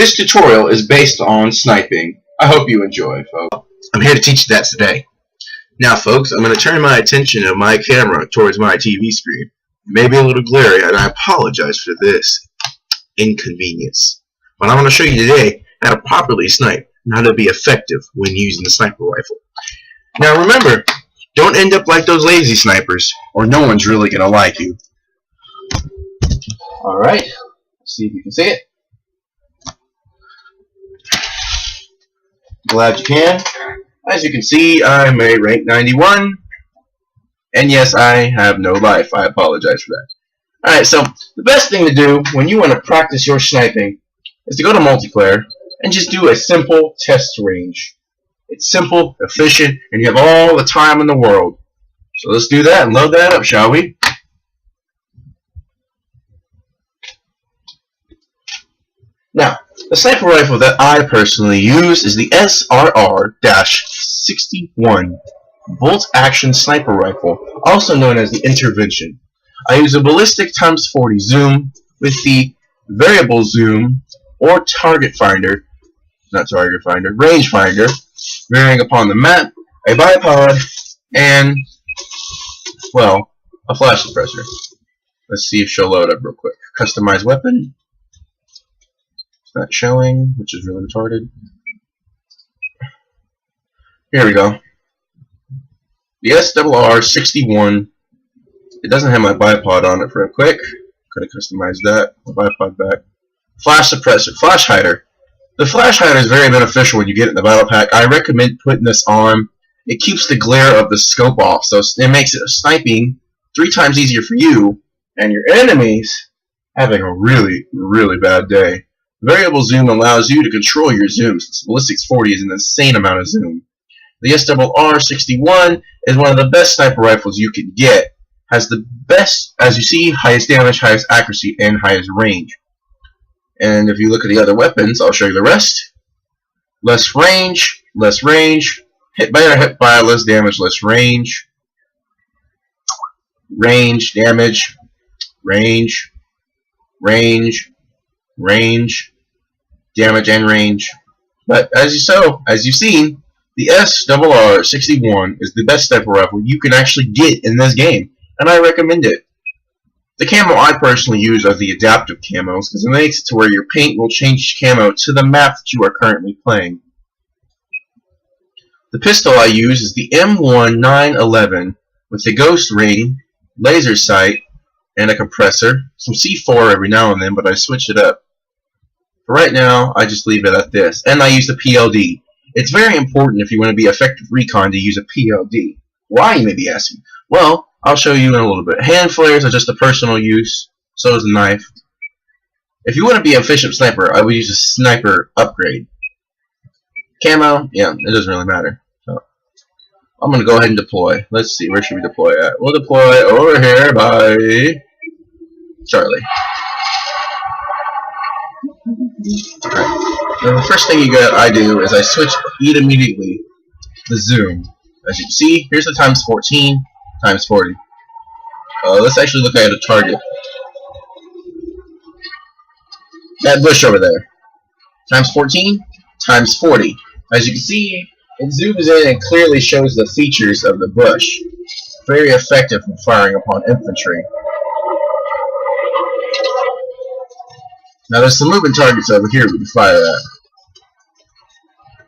This tutorial is based on sniping. I hope you enjoy, folks. I'm here to teach you that today. Now, folks, I'm going to turn my attention of my camera towards my TV screen. It may be a little glary, and I apologize for this inconvenience. But I'm going to show you today how to properly snipe and how to be effective when using the sniper rifle. Now, remember, don't end up like those lazy snipers, or no one's really going to like you. Alright, let's see if you can see it. Glad you can. As you can see, I'm a rank 91. And yes, I have no life. I apologize for that. Alright, so the best thing to do when you want to practice your sniping is to go to multiplayer and just do a simple test range. It's simple, efficient, and you have all the time in the world. So let's do that and load that up, shall we? Now, the sniper rifle that I personally use is the SRR-61 bolt action sniper rifle, also known as the Intervention. I use a ballistic ×40 zoom with the variable zoom or target finder, not target finder, range finder, varying upon the map, a bipod, and, well, a flash suppressor. Let's see if she'll load up real quick. Customized weapon. Not showing, which is really retarded. Here we go. The SRR-61. It doesn't have my bipod on it real quick. Could have customized that. My bipod back. Flash suppressor. Flash hider. The flash hider is very beneficial when you get it in the battle pack. I recommend putting this on. It keeps the glare of the scope off, so it makes it sniping 3 times easier for you and your enemies having a really, really bad day. Variable zoom allows you to control your zoom, since ballistics 40 is an insane amount of zoom. The SRR-61 is one of the best sniper rifles you can get. Has the best, as you see, highest damage, highest accuracy, and highest range. And if you look at the other weapons, I'll show you the rest. Less range, hit by less damage, less range. Range, damage, range, damage and range. But as you've seen, the SRR-61 is the best sniper rifle you can actually get in this game, and I recommend it. The camo I personally use are the adaptive camos, because it makes it to where your paint will change camo to the map that you are currently playing. The pistol I use is the M1911 with the ghost ring, laser sight, and a compressor. Some C4 every now and then, but I switch it up. For right now, I just leave it at this. And I use the PLD. It's very important if you want to be effective recon to use a PLD. Why, you may be asking? Well, I'll show you in a little bit. Hand flares are just a personal use. So is a knife. If you want to be an efficient sniper, I would use a sniper upgrade. Camo, yeah, it doesn't really matter. So, I'm going to go ahead and deploy. Let's see, where should we deploy at? We'll deploy over here by Charlie. Alright. Now the first thing I do is I switch immediately the zoom. As you can see, here's the ×14, ×40. Let's actually look at a target. That bush over there. ×14, ×40. As you can see, it zooms in and clearly shows the features of the bush. Very effective in firing upon infantry. Now there's some moving targets over here we can fire at.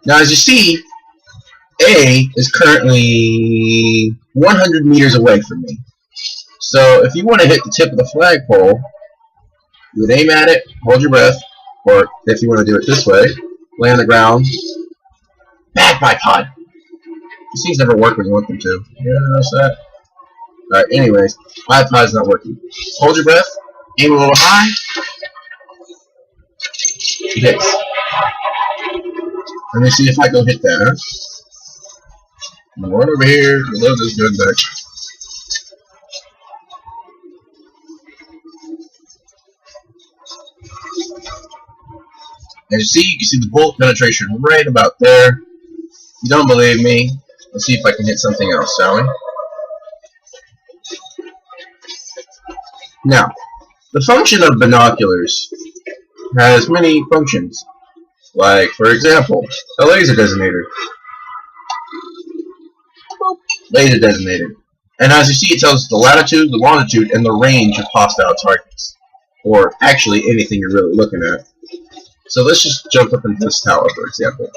Now as you see, A is currently 100 meters away from me. So if you want to hit the tip of the flagpole, you would aim at it, hold your breath, or if you want to do it this way, lay on the ground. Bad bipod! These things never work when you want them to. You ever notice that? Alright, anyways, bipod's not working. Hold your breath, aim a little high. It hits. Let me see if I go hit that, huh? I'm gonna run over here and load this gun back. As you can see the bullet penetration right about there. If you don't believe me, let's see if I can hit something else, shall we? Now, the function of binoculars has many functions. Like, for example, a laser designator. Laser designator. And as you see, it tells us the latitude, the longitude, and the range of hostile targets. Or actually anything you're really looking at. So let's just jump up into this tower, for example.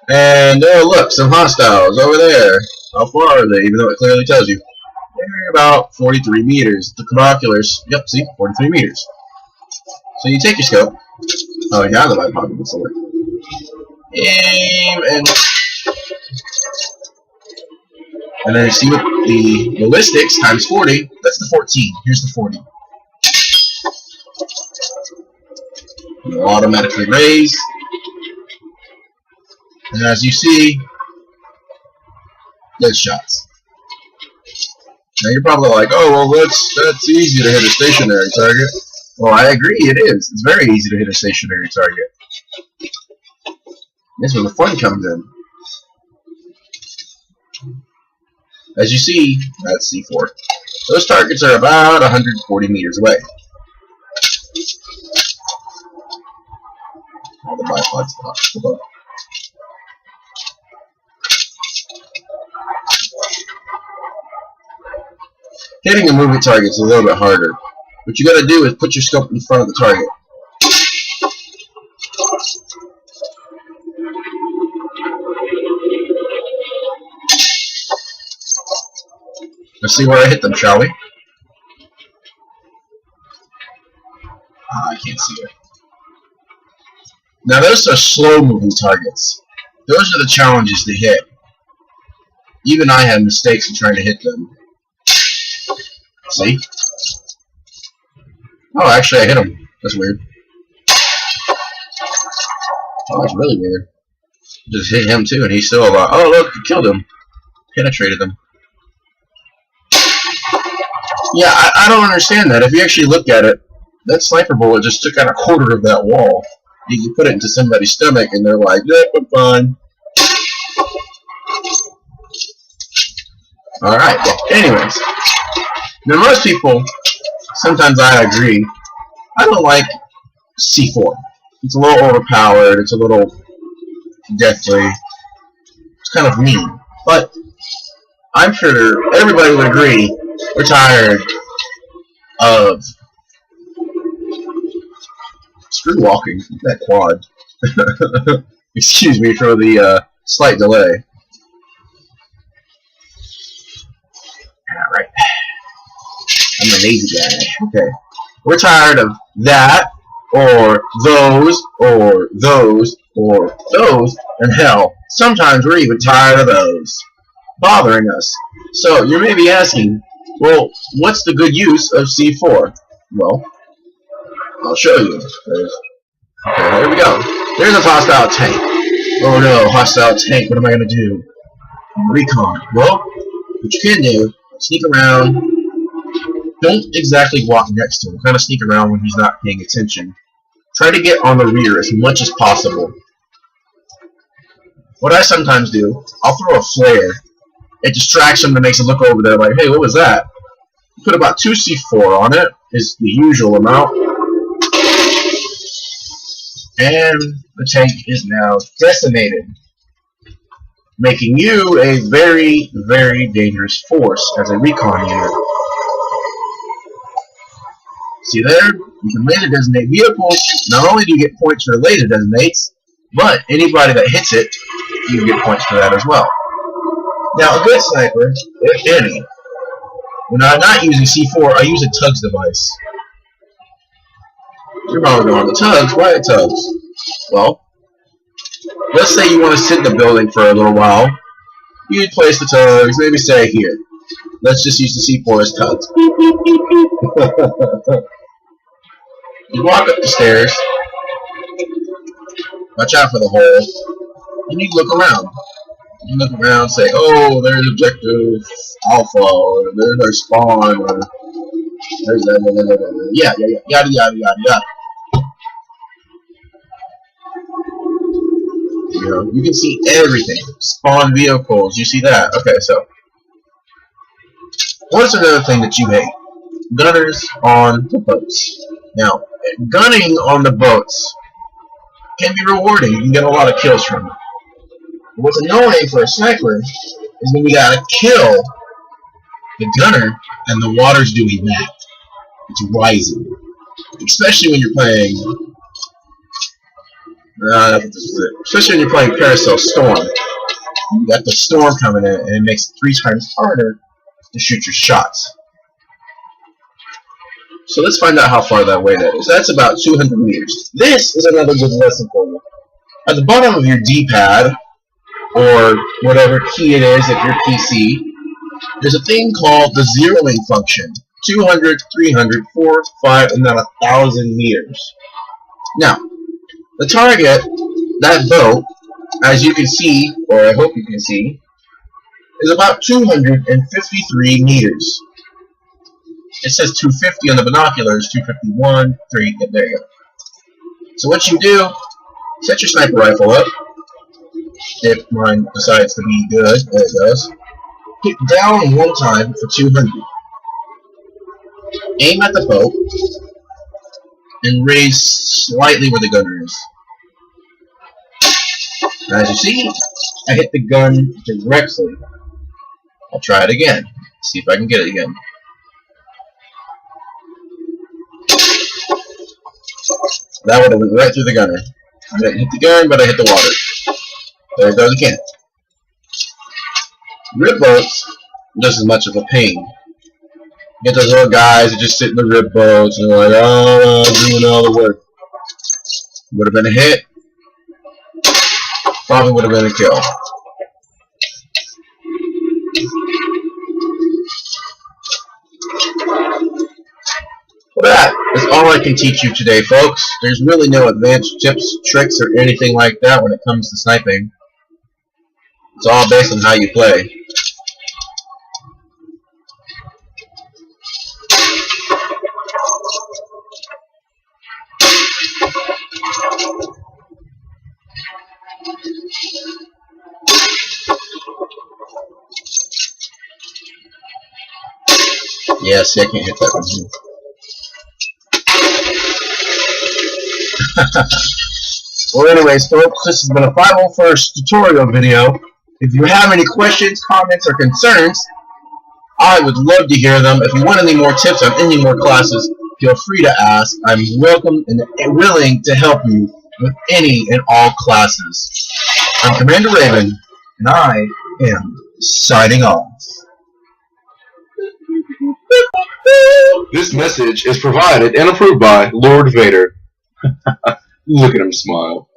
And oh look, some hostiles over there. How far are they? Even though it clearly tells you. They're about 43 meters. The binoculars, yep, see, 43 meters. So you take your scope. Oh, yeah, the light pocket was over. Aim and then you see what the ballistics times 40. That's the 14. Here's the 40. It'll automatically raise. And as you see, good shots. Now you're probably like, oh, well, that's easy to hit a stationary target. Well, I agree, it is. It's very easy to hit a stationary target. That's where the fun comes in. As you see, that's C4. Those targets are about 140 meters away. All the bipods above. Hitting a moving target is a little bit harder. What you gotta do is put your scope in front of the target. Let's see where I hit them, shall we? I can't see it. Now those are slow moving targets. Those are the challenges to hit. Even I had mistakes in trying to hit them. See? Oh, actually I hit him. That's weird. Oh, that's really weird. Just hit him too and he's still alive. Oh look, you killed him. Penetrated him. Yeah, I don't understand that. If you actually look at it, that sniper bullet just took out a quarter of that wall. You can put it into somebody's stomach and they're like, yep, I'm fine. Alright, well, anyways. Now most people, sometimes I agree, I don't like C4. It's a little overpowered, it's a little deathly, it's kind of mean. But I'm sure everybody would agree we're tired of screw walking, that quad. Excuse me for the slight delay. Alright. I'm a lazy guy. Okay. We're tired of that, or those, or those, or those, and hell, sometimes we're even tired of those bothering us. So you may be asking, well, what's the good use of C4? Well, I'll show you. Okay, here we go. There's a hostile tank. Oh no, hostile tank, what am I going to do? Recon. Well, what you can do, sneak around. Don't exactly walk next to him. Kind of sneak around when he's not paying attention. Try to get on the rear as much as possible. What I sometimes do, I'll throw a flare. It distracts him and makes him look over there like, hey, what was that? Put about 2 C4 on it, is the usual amount. And the tank is now decimated, making you a very, very dangerous force as a recon unit. See there? You can laser designate vehicles. Not only do you get points for the laser designates, but anybody that hits it, you get points for that as well. Now, a good sniper, if any, when I'm not using C4, I use a tugs device. You're probably going, the tugs? Why the tugs? Well, let's say you want to sit in the building for a little while. You'd place the tugs, maybe say here. Let's just use the C4 as tugs. You walk up the stairs. Watch out for the hole. And you look around. You look around and say, oh, there's objective alpha, or there's our spawn, or there's that, yeah, yada, yada, yada, yada. You know, you can see everything. Spawn vehicles, you see that. Okay, so what's another thing that you hate? Gunners on the boats. Now, gunning on the boats can be rewarding. You can get a lot of kills from it. But what's annoying for a sniper is when you gotta kill the gunner and the water's doing that. It's rising. Especially when you're playing... Especially when you're playing Paracel Storm. You got the storm coming in, and it makes it 3 times harder to shoot your shots. So let's find out how far that way that is. That's about 200 meters. This is another good lesson for you. At the bottom of your D-pad, or whatever key it is if you're PC, there's a thing called the zeroing function. 200, 300, 4, 5, and then 1,000 meters. Now, the target, that boat, as you can see, or I hope you can see, is about 253 meters. It says 250 on the binoculars, 251, 3, yeah, there you go. So what you do, set your sniper rifle up. If mine decides to be good, there it goes. Hit down one time for 200. Aim at the boat, and raise slightly where the gunner is. As you see, I hit the gun directly. I'll try it again. See if I can get it again. That would have went right through the gunner. I didn't hit the gun, but I hit the water. There it goes again. Rib boats, just as much of a pain. You get those little guys that just sit in the rib boats and they're like, oh, I'm doing all the work. Would have been a hit. Probably would have been a kill. Well, that is all I can teach you today, folks. There's really no advanced tips, tricks, or anything like that when it comes to sniping. It's all based on how you play. Yeah, see, I can't hit that one here. Well, anyways, folks, this has been a 501st tutorial video. If you have any questions, comments, or concerns, I would love to hear them. If you want any more tips on any more classes, feel free to ask. I'm welcome and willing to help you with any and all classes. I'm Commander Raven, and I am signing off. This message is provided and approved by Lord Vader. Look at him smile.